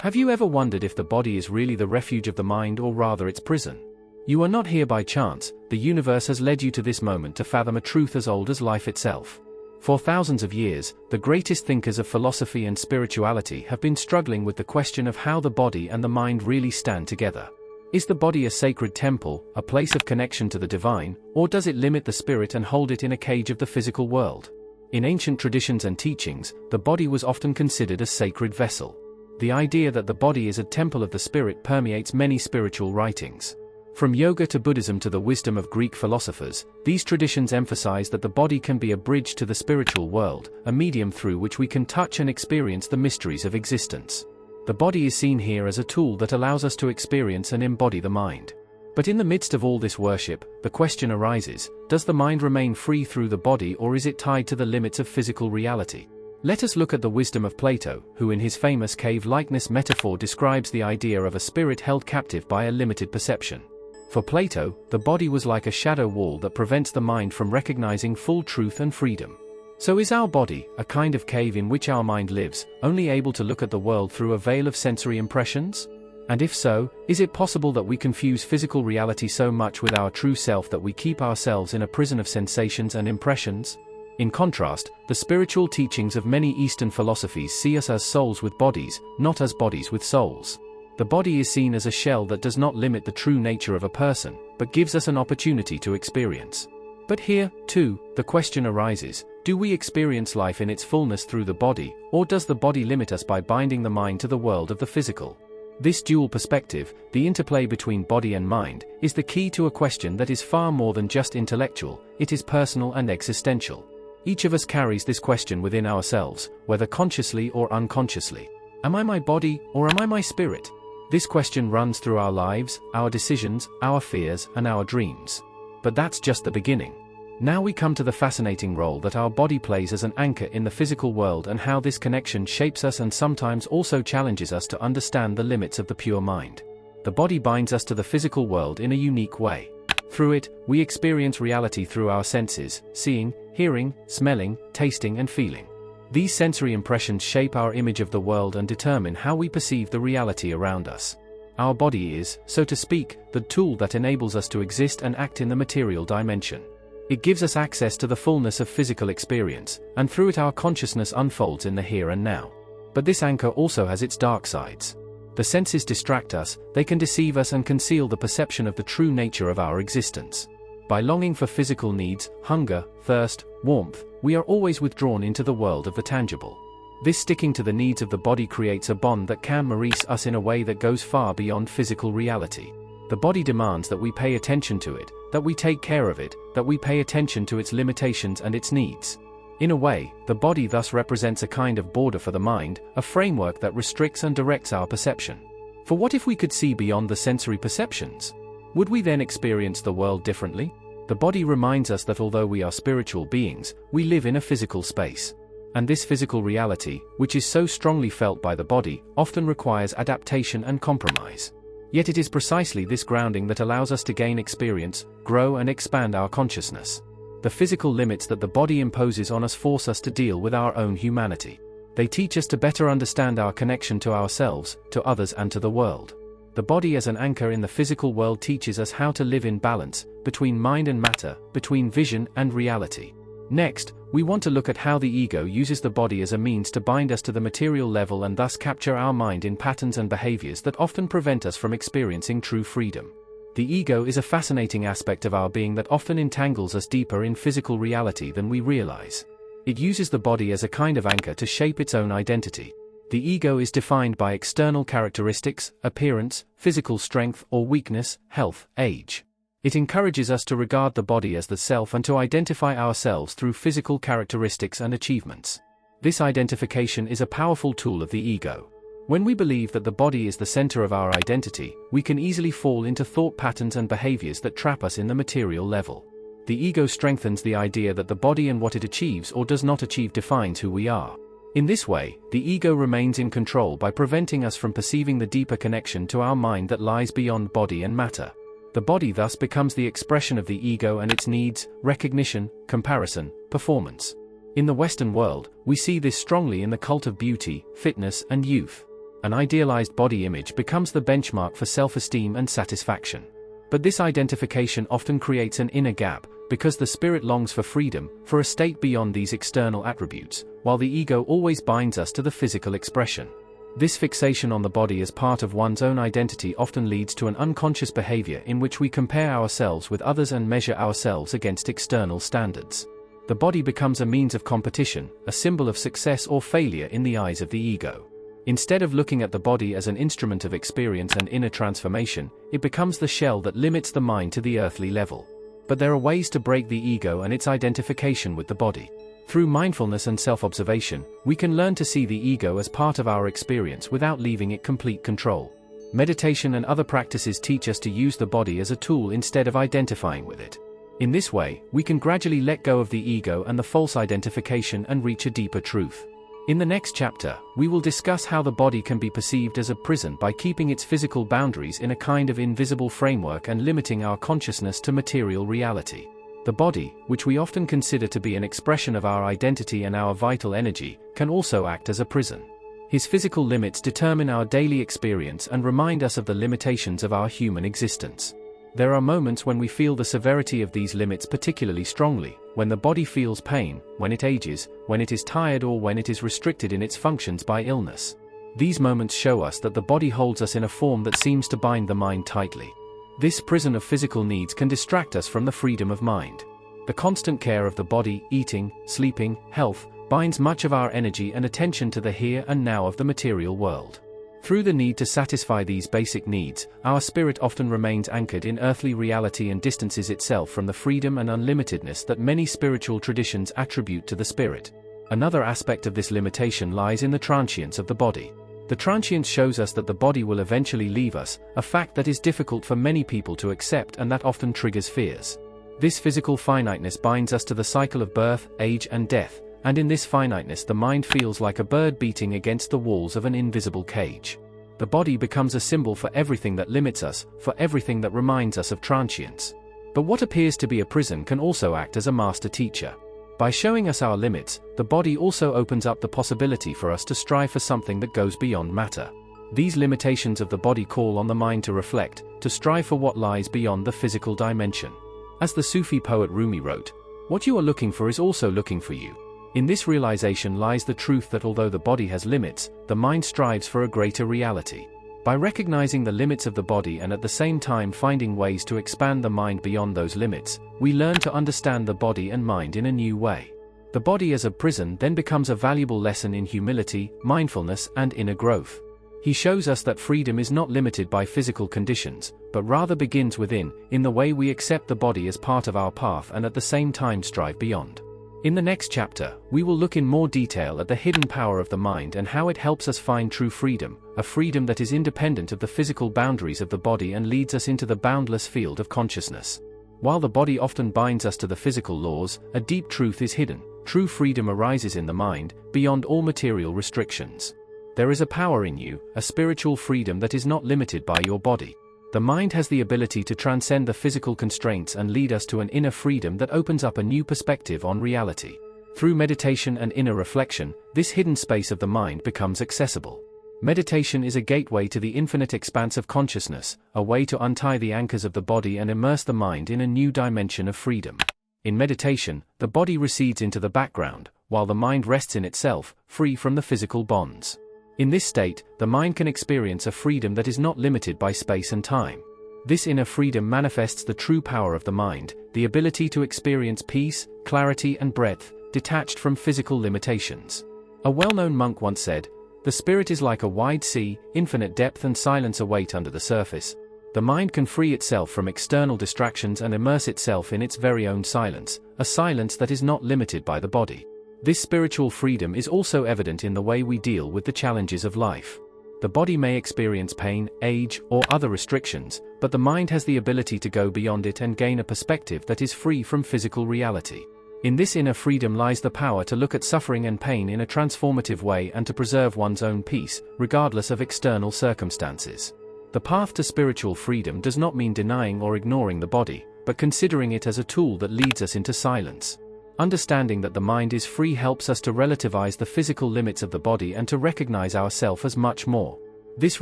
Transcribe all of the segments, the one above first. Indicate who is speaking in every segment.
Speaker 1: Have you ever wondered if the body is really the refuge of the mind or rather its prison? You are not here by chance, the universe has led you to this moment to fathom a truth as old as life itself. For thousands of years, the greatest thinkers of philosophy and spirituality have been struggling with the question of how the body and the mind really stand together. Is the body a sacred temple, a place of connection to the divine, or does it limit the spirit and hold it in a cage of the physical world? In ancient traditions and teachings, the body was often considered a sacred vessel. The idea that the body is a temple of the spirit permeates many spiritual writings. From yoga to Buddhism to the wisdom of Greek philosophers, these traditions emphasize that the body can be a bridge to the spiritual world, a medium through which we can touch and experience the mysteries of existence. The body is seen here as a tool that allows us to experience and embody the mind. But in the midst of all this worship, the question arises, does the mind remain free through the body or is it tied to the limits of physical reality? Let us look at the wisdom of Plato, who in his famous cave-likeness metaphor describes the idea of a spirit held captive by a limited perception. For Plato, the body was like a shadow wall that prevents the mind from recognizing full truth and freedom. So is our body, a kind of cave in which our mind lives, only able to look at the world through a veil of sensory impressions? And if so, is it possible that we confuse physical reality so much with our true self that we keep ourselves in a prison of sensations and impressions? In contrast, the spiritual teachings of many Eastern philosophies see us as souls with bodies, not as bodies with souls. The body is seen as a shell that does not limit the true nature of a person, but gives us an opportunity to experience. But here, too, the question arises, do we experience life in its fullness through the body, or does the body limit us by binding the mind to the world of the physical? This dual perspective, the interplay between body and mind, is the key to a question that is far more than just intellectual, it is personal and existential. Each of us carries this question within ourselves, whether consciously or unconsciously. Am I my body, or am I my spirit? This question runs through our lives, our decisions, our fears, and our dreams. But that's just the beginning. Now we come to the fascinating role that our body plays as an anchor in the physical world and how this connection shapes us and sometimes also challenges us to understand the limits of the pure mind. The body binds us to the physical world in a unique way. Through it, we experience reality through our senses, seeing, hearing, smelling, tasting and feeling. These sensory impressions shape our image of the world and determine how we perceive the reality around us. Our body is, so to speak, the tool that enables us to exist and act in the material dimension. It gives us access to the fullness of physical experience, and through it our consciousness unfolds in the here and now. But this anchor also has its dark sides. The senses distract us, they can deceive us and conceal the perception of the true nature of our existence. By longing for physical needs, hunger, thirst, warmth, we are always withdrawn into the world of the tangible. This sticking to the needs of the body creates a bond that can immerse us in a way that goes far beyond physical reality. The body demands that we pay attention to it, that we take care of it, that we pay attention to its limitations and its needs. In a way, the body thus represents a kind of border for the mind, a framework that restricts and directs our perception. For what if we could see beyond the sensory perceptions? Would we then experience the world differently? The body reminds us that although we are spiritual beings, we live in a physical space. And this physical reality, which is so strongly felt by the body, often requires adaptation and compromise. Yet it is precisely this grounding that allows us to gain experience, grow and expand our consciousness. The physical limits that the body imposes on us force us to deal with our own humanity. They teach us to better understand our connection to ourselves, to others and to the world. The body as an anchor in the physical world teaches us how to live in balance, between mind and matter, between vision and reality. Next, we want to look at how the ego uses the body as a means to bind us to the material level and thus capture our mind in patterns and behaviors that often prevent us from experiencing true freedom. The ego is a fascinating aspect of our being that often entangles us deeper in physical reality than we realize. It uses the body as a kind of anchor to shape its own identity. The ego is defined by external characteristics, appearance, physical strength or weakness, health, age. It encourages us to regard the body as the self and to identify ourselves through physical characteristics and achievements. This identification is a powerful tool of the ego. When we believe that the body is the center of our identity, we can easily fall into thought patterns and behaviors that trap us in the material level. The ego strengthens the idea that the body and what it achieves or does not achieve defines who we are. In this way, the ego remains in control by preventing us from perceiving the deeper connection to our mind that lies beyond body and matter. The body thus becomes the expression of the ego and its needs, recognition, comparison, performance. In the Western world, we see this strongly in the cult of beauty, fitness, and youth. An idealized body image becomes the benchmark for self-esteem and satisfaction. But this identification often creates an inner gap, because the spirit longs for freedom, for a state beyond these external attributes, while the ego always binds us to the physical expression. This fixation on the body as part of one's own identity often leads to an unconscious behavior in which we compare ourselves with others and measure ourselves against external standards. The body becomes a means of competition, a symbol of success or failure in the eyes of the ego. Instead of looking at the body as an instrument of experience and inner transformation, it becomes the shell that limits the mind to the earthly level. But there are ways to break the ego and its identification with the body. Through mindfulness and self-observation, we can learn to see the ego as part of our experience without leaving it complete control. Meditation and other practices teach us to use the body as a tool instead of identifying with it. In this way, we can gradually let go of the ego and the false identification and reach a deeper truth. In the next chapter, we will discuss how the body can be perceived as a prison by keeping its physical boundaries in a kind of invisible framework and limiting our consciousness to material reality. The body, which we often consider to be an expression of our identity and our vital energy, can also act as a prison. His physical limits determine our daily experience and remind us of the limitations of our human existence. There are moments when we feel the severity of these limits particularly strongly, when the body feels pain, when it ages, when it is tired, or when it is restricted in its functions by illness. These moments show us that the body holds us in a form that seems to bind the mind tightly. This prison of physical needs can distract us from the freedom of mind. The constant care of the body, eating, sleeping, health, binds much of our energy and attention to the here and now of the material world. Through the need to satisfy these basic needs, our spirit often remains anchored in earthly reality and distances itself from the freedom and unlimitedness that many spiritual traditions attribute to the spirit. Another aspect of this limitation lies in the transience of the body. The transience shows us that the body will eventually leave us, a fact that is difficult for many people to accept and that often triggers fears. This physical finiteness binds us to the cycle of birth, age, and death, and in this finiteness the mind feels like a bird beating against the walls of an invisible cage. The body becomes a symbol for everything that limits us, for everything that reminds us of transience. But what appears to be a prison can also act as a master teacher. By showing us our limits, the body also opens up the possibility for us to strive for something that goes beyond matter. These limitations of the body call on the mind to reflect, to strive for what lies beyond the physical dimension. As the Sufi poet Rumi wrote, "What you are looking for is also looking for you." In this realization lies the truth that although the body has limits, the mind strives for a greater reality. By recognizing the limits of the body and at the same time finding ways to expand the mind beyond those limits, we learn to understand the body and mind in a new way. The body as a prison then becomes a valuable lesson in humility, mindfulness, and inner growth. He shows us that freedom is not limited by physical conditions, but rather begins within, in the way we accept the body as part of our path and at the same time strive beyond. In the next chapter, we will look in more detail at the hidden power of the mind and how it helps us find true freedom, a freedom that is independent of the physical boundaries of the body and leads us into the boundless field of consciousness. While the body often binds us to the physical laws, a deep truth is hidden. True freedom arises in the mind, beyond all material restrictions. There is a power in you, a spiritual freedom that is not limited by your body. The mind has the ability to transcend the physical constraints and lead us to an inner freedom that opens up a new perspective on reality. Through meditation and inner reflection, this hidden space of the mind becomes accessible. Meditation is a gateway to the infinite expanse of consciousness, a way to untie the anchors of the body and immerse the mind in a new dimension of freedom. In meditation, the body recedes into the background, while the mind rests in itself, free from the physical bonds. In this state, the mind can experience a freedom that is not limited by space and time. This inner freedom manifests the true power of the mind, the ability to experience peace, clarity, and breadth, detached from physical limitations. A well-known monk once said, "The spirit is like a wide sea, infinite depth and silence await under the surface." The mind can free itself from external distractions and immerse itself in its very own silence, a silence that is not limited by the body. This spiritual freedom is also evident in the way we deal with the challenges of life. The body may experience pain, age, or other restrictions, but the mind has the ability to go beyond it and gain a perspective that is free from physical reality. In this inner freedom lies the power to look at suffering and pain in a transformative way and to preserve one's own peace, regardless of external circumstances. The path to spiritual freedom does not mean denying or ignoring the body, but considering it as a tool that leads us into silence. Understanding that the mind is free helps us to relativize the physical limits of the body and to recognize ourselves as much more. This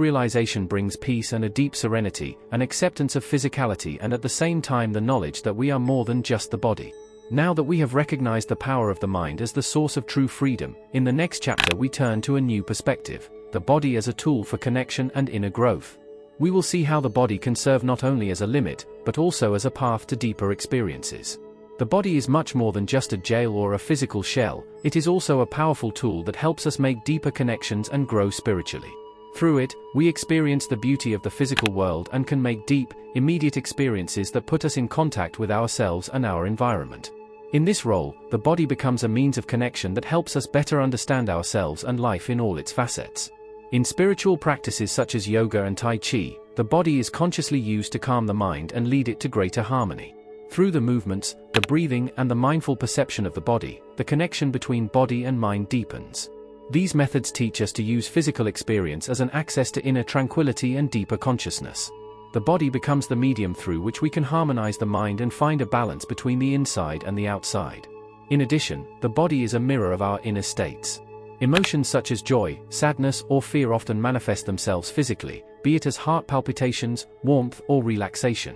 Speaker 1: realization brings peace and a deep serenity, an acceptance of physicality, and at the same time the knowledge that we are more than just the body. Now that we have recognized the power of the mind as the source of true freedom, in the next chapter we turn to a new perspective, the body as a tool for connection and inner growth. We will see how the body can serve not only as a limit, but also as a path to deeper experiences. The body is much more than just a jail or a physical shell, it is also a powerful tool that helps us make deeper connections and grow spiritually. Through it, we experience the beauty of the physical world and can make deep, immediate experiences that put us in contact with ourselves and our environment. In this role, the body becomes a means of connection that helps us better understand ourselves and life in all its facets. In spiritual practices such as yoga and Tai Chi, the body is consciously used to calm the mind and lead it to greater harmony. Through the movements, the breathing, and the mindful perception of the body, the connection between body and mind deepens. These methods teach us to use physical experience as an access to inner tranquility and deeper consciousness. The body becomes the medium through which we can harmonize the mind and find a balance between the inside and the outside. In addition, the body is a mirror of our inner states. Emotions such as joy, sadness, or fear often manifest themselves physically, be it as heart palpitations, warmth, or relaxation.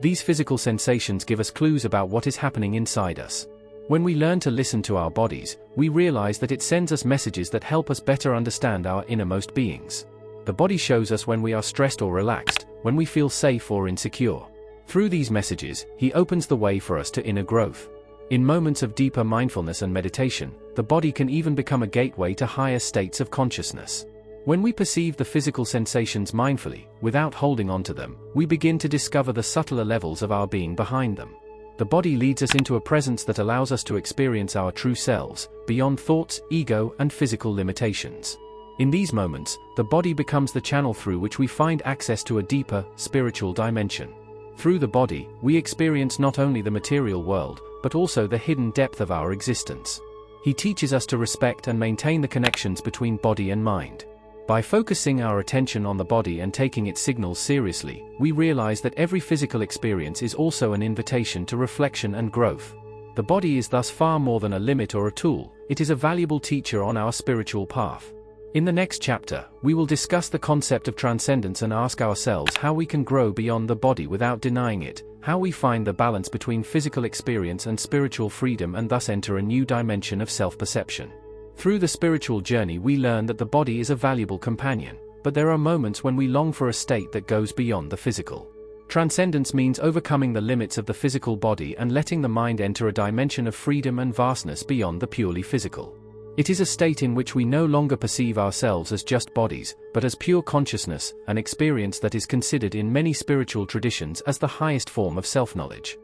Speaker 1: These physical sensations give us clues about what is happening inside us. When we learn to listen to our bodies, we realize that it sends us messages that help us better understand our innermost beings. The body shows us when we are stressed or relaxed, when we feel safe or insecure. Through these messages, He opens the way for us to inner growth. In moments of deeper mindfulness and meditation, the body can even become a gateway to higher states of consciousness. When we perceive the physical sensations mindfully, without holding on to them, we begin to discover the subtler levels of our being behind them. The body leads us into a presence that allows us to experience our true selves, beyond thoughts, ego, and physical limitations. In these moments, the body becomes the channel through which we find access to a deeper, spiritual dimension. Through the body, we experience not only the material world, but also the hidden depth of our existence. He teaches us to respect and maintain the connections between body and mind. By focusing our attention on the body and taking its signals seriously, we realize that every physical experience is also an invitation to reflection and growth. The body is thus far more than a limit or a tool, it is a valuable teacher on our spiritual path. In the next chapter, we will discuss the concept of transcendence and ask ourselves how we can grow beyond the body without denying it, how we find the balance between physical experience and spiritual freedom and thus enter a new dimension of self-perception. Through the spiritual journey we learn that the body is a valuable companion, but there are moments when we long for a state that goes beyond the physical. Transcendence means overcoming the limits of the physical body and letting the mind enter a dimension of freedom and vastness beyond the purely physical. It is a state in which we no longer perceive ourselves as just bodies, but as pure consciousness, an experience that is considered in many spiritual traditions as the highest form of self-knowledge.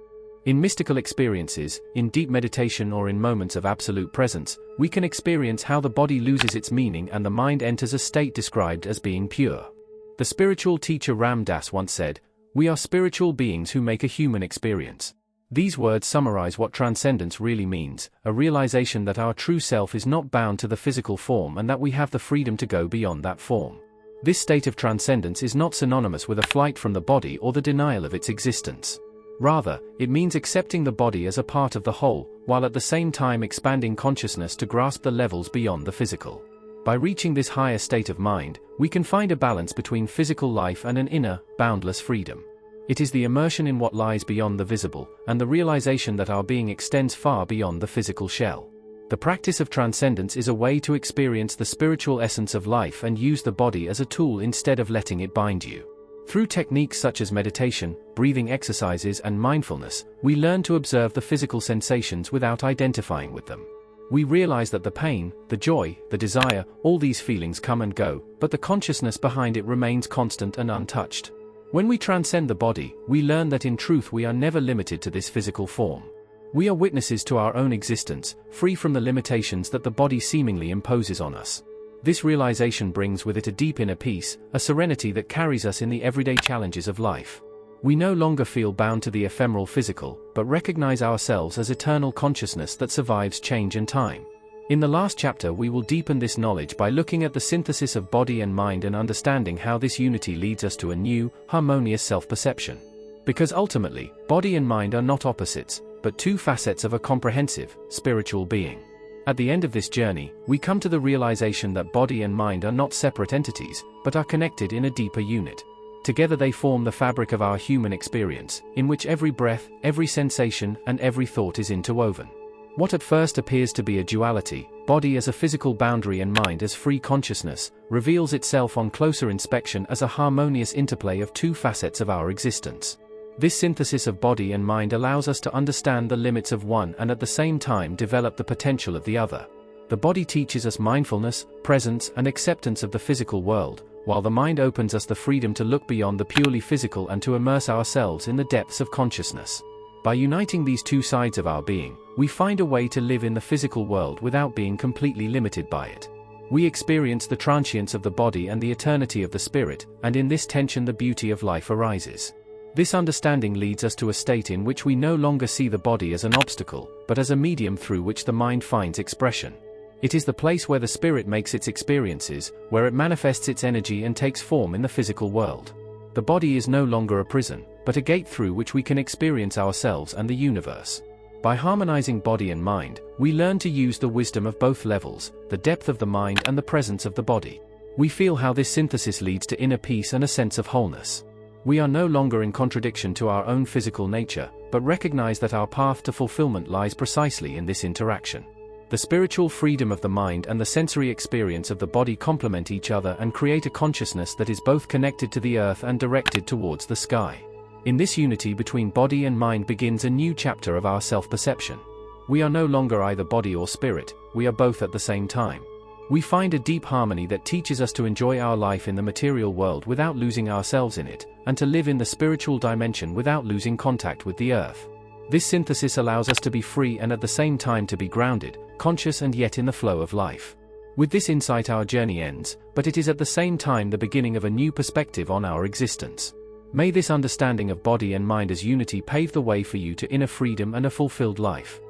Speaker 1: In mystical experiences, in deep meditation or in moments of absolute presence, we can experience how the body loses its meaning and the mind enters a state described as being pure. The spiritual teacher Ram Dass once said, "We are spiritual beings who make a human experience." These words summarize what transcendence really means, a realization that our true self is not bound to the physical form and that we have the freedom to go beyond that form. This state of transcendence is not synonymous with a flight from the body or the denial of its existence. Rather, it means accepting the body as a part of the whole, while at the same time expanding consciousness to grasp the levels beyond the physical. By reaching this higher state of mind, we can find a balance between physical life and an inner, boundless freedom. It is the immersion in what lies beyond the visible, and the realization that our being extends far beyond the physical shell. The practice of transcendence is a way to experience the spiritual essence of life and use the body as a tool instead of letting it bind you. Through techniques such as meditation, breathing exercises, and mindfulness, we learn to observe the physical sensations without identifying with them. We realize that the pain, the joy, the desire, all these feelings come and go, but the consciousness behind it remains constant and untouched. When we transcend the body, we learn that in truth we are never limited to this physical form. We are witnesses to our own existence, free from the limitations that the body seemingly imposes on us. This realization brings with it a deep inner peace, a serenity that carries us in the everyday challenges of life. We no longer feel bound to the ephemeral physical, but recognize ourselves as eternal consciousness that survives change and time. In the last chapter we will deepen this knowledge by looking at the synthesis of body and mind and understanding how this unity leads us to a new, harmonious self-perception. Because ultimately, body and mind are not opposites, but two facets of a comprehensive, spiritual being. At the end of this journey, we come to the realization that body and mind are not separate entities, but are connected in a deeper unit. Together they form the fabric of our human experience, in which every breath, every sensation, and every thought is interwoven. What at first appears to be a duality, body as a physical boundary and mind as free consciousness, reveals itself on closer inspection as a harmonious interplay of two facets of our existence. This synthesis of body and mind allows us to understand the limits of one and at the same time develop the potential of the other. The body teaches us mindfulness, presence, and acceptance of the physical world, while the mind opens us the freedom to look beyond the purely physical and to immerse ourselves in the depths of consciousness. By uniting these two sides of our being, we find a way to live in the physical world without being completely limited by it. We experience the transience of the body and the eternity of the spirit, and in this tension the beauty of life arises. This understanding leads us to a state in which we no longer see the body as an obstacle, but as a medium through which the mind finds expression. It is the place where the spirit makes its experiences, where it manifests its energy and takes form in the physical world. The body is no longer a prison, but a gate through which we can experience ourselves and the universe. By harmonizing body and mind, we learn to use the wisdom of both levels, the depth of the mind and the presence of the body. We feel how this synthesis leads to inner peace and a sense of wholeness. We are no longer in contradiction to our own physical nature, but recognize that our path to fulfillment lies precisely in this interaction. The spiritual freedom of the mind and the sensory experience of the body complement each other and create a consciousness that is both connected to the earth and directed towards the sky. In this unity between body and mind begins a new chapter of our self-perception. We are no longer either body or spirit, we are both at the same time. We find a deep harmony that teaches us to enjoy our life in the material world without losing ourselves in it, and to live in the spiritual dimension without losing contact with the earth. This synthesis allows us to be free and at the same time to be grounded, conscious and yet in the flow of life. With this insight our journey ends, but it is at the same time the beginning of a new perspective on our existence. May this understanding of body and mind as unity pave the way for you to inner freedom and a fulfilled life.